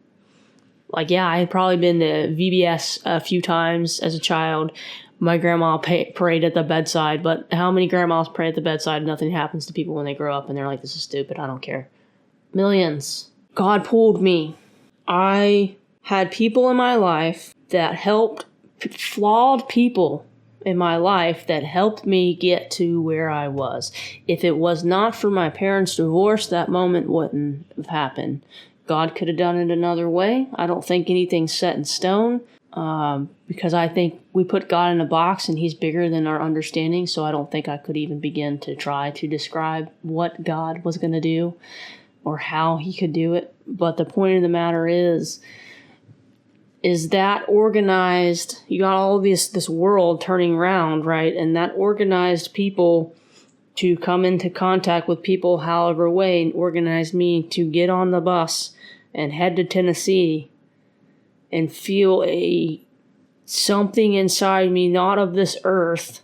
Like, yeah, I had probably been to VBS a few times as a child. My grandma prayed at the bedside, but how many grandmas pray at the bedside? Nothing happens to people when they grow up and they're like, this is stupid. I don't care. Millions. God pulled me. I had people in my life that helped, flawed people in my life that helped me get to where I was. If it was not for my parents' divorce, that moment wouldn't have happened. God could have done it another way. I don't think anything's set in stone because I think we put God in a box and he's bigger than our understanding. So I don't think I could even begin to try to describe what God was going to do or how he could do it. But the point of the matter is that organized, you got all this world turning around, right? And that organized people to come into contact with people however way and organized me to get on the bus and head to Tennessee and feel something inside me, not of this earth,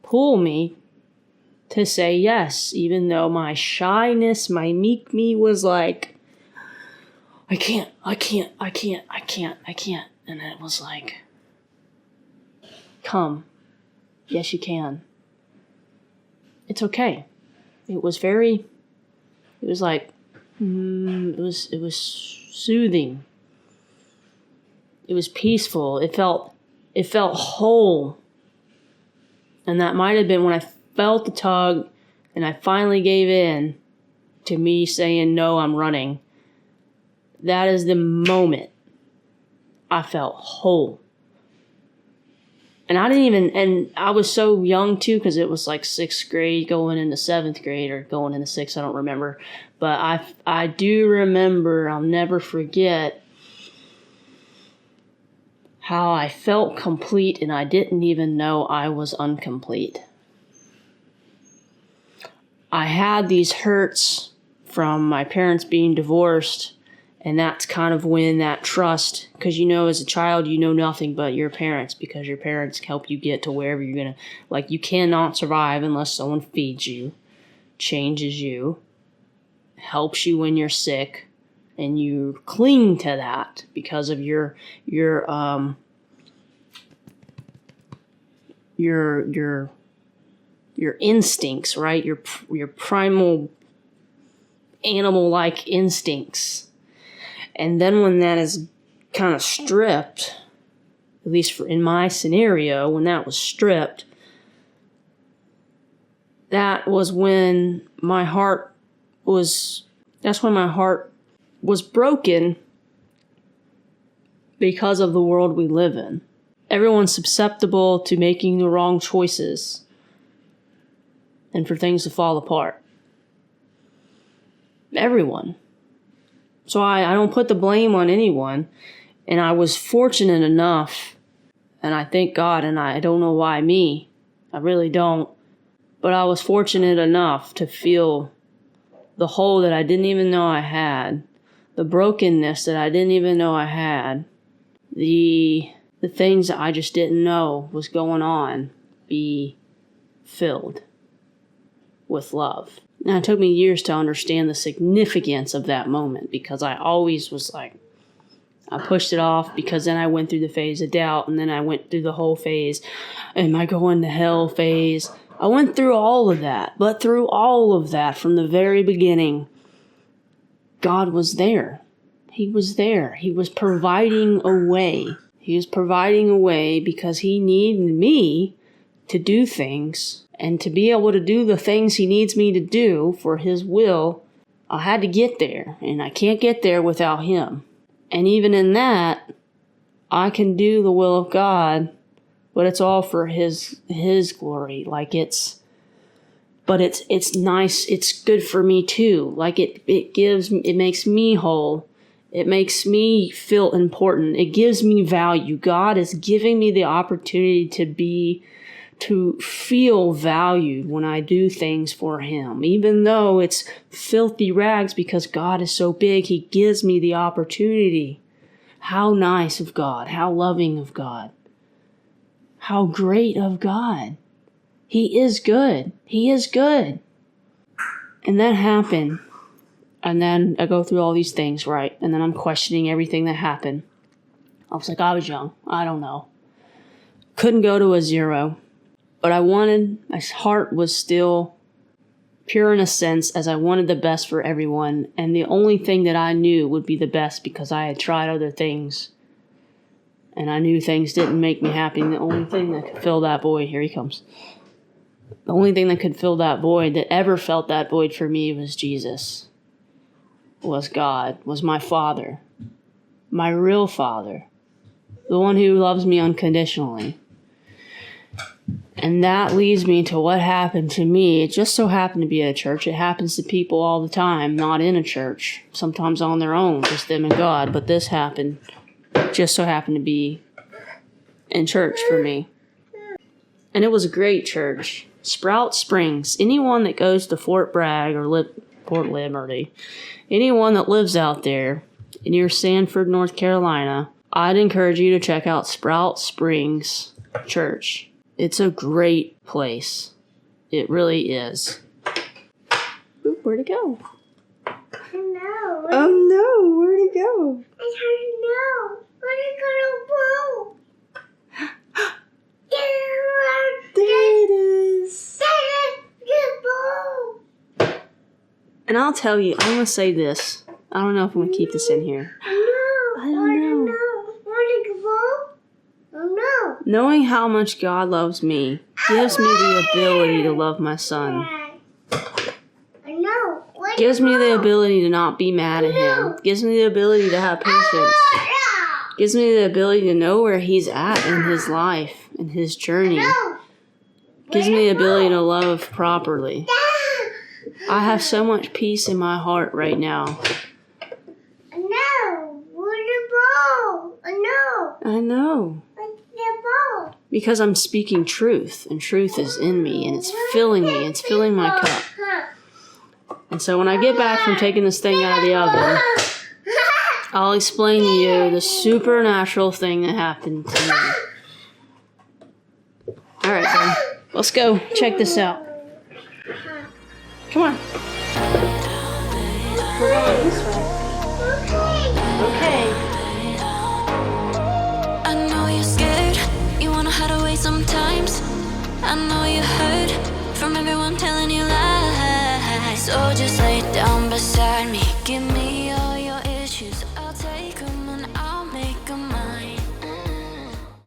pull me to say yes, even though my shyness, my meek me was like, I can't. And it was like, come. Yes, you can. It's okay. It was like, it was soothing. It was peaceful. It felt whole. And that might have been when I felt the tug and I finally gave in to me saying, no, I'm running. That is the moment I felt whole. And I was so young too, because it was like 6th grade going into 7th grade or going into 6th, I don't remember. But I do remember, I'll never forget how I felt complete and I didn't even know I was incomplete. I had these hurts from my parents being divorced, and that's kind of when that trust, because as a child, you know nothing but your parents, because your parents help you get to wherever you're going to, like, you cannot survive unless someone feeds you, changes you, helps you when you're sick, and you cling to that because of your instincts, right? Your primal animal-like instincts. And then when that is kind of stripped, at least in my scenario, when that was stripped, that's when my heart was broken because of the world we live in. Everyone's susceptible to making the wrong choices and for things to fall apart. Everyone. So I don't put the blame on anyone. And I was fortunate enough, and I thank God, and I don't know why me. I really don't. But I was fortunate enough to feel the hole that I didn't even know I had, the brokenness that I didn't even know I had, the things that I just didn't know was going on, be filled with love. Now, it took me years to understand the significance of that moment, because I always was like, I pushed it off, because then I went through the phase of doubt, and then I went through the whole phase, am I going to hell phase? I went through all of that, but through all of that, from the very beginning, God was there. He was there. He was providing a way. He was providing a way because he needed me to do things. And to be able to do the things he needs me to do for his will, I had to get there. And I can't get there without him. And even in that, I can do the will of God, but it's all for his glory. Like it's nice. It's good for me too. Like it makes me whole. It makes me feel important. It gives me value. God is giving me the opportunity to feel valued when I do things for him. Even though it's filthy rags, because God is so big, he gives me the opportunity. How nice of God. How loving of God. How great of God. He is good. He is good. And that happened. And then I go through all these things, right? And then I'm questioning everything that happened. I was like, I was young. I don't know. Couldn't go to a 0. But my heart was still pure in a sense, as I wanted the best for everyone. And the only thing that I knew would be the best, because I had tried other things. And I knew things didn't make me happy. And the only thing that could fill that void, here he comes. The only thing that could fill that void, that ever felt that void for me, was Jesus. Was God. Was my Father. My real Father. The one who loves me unconditionally. And that leads me to what happened to me. It just so happened to be at a church. It happens to people all the time, not in a church. Sometimes on their own, just them and God. But this happened, just so happened to be in church for me. And it was a great church. Sprout Springs. Anyone that goes to Fort Bragg or Port Liberty, anyone that lives out there near Sanford, North Carolina, I'd encourage you to check out Sprout Springs Church. It's a great place. It really is. Oop, where'd it go? I know. Oh no, where'd it go? I don't know. Where'd it go? There it is. There And I'll tell you, I'm going to say this. I don't know if I'm going to keep this in here. I don't know. Where'd it go? Oh no. Knowing how much God loves me gives me the ability to love my son. I know. Gives me the ability to not be mad at him. Gives me the ability to have patience. Gives me the ability to know where he's at in his life, in his journey. Gives me the ability to love properly. I have so much peace in my heart right now. No. Where's the ball? I know. Where's the ball? Because I'm speaking truth, and truth is in me, and it's filling me, it's filling my cup. And so when I get back from taking this thing out of the oven, I'll explain to you the supernatural thing that happened to me. Alright then, let's go check this out. Come on. We're going this way. Okay. I know you're scared, you wanna hide away sometimes. I know you heard from everyone telling you lies. So just let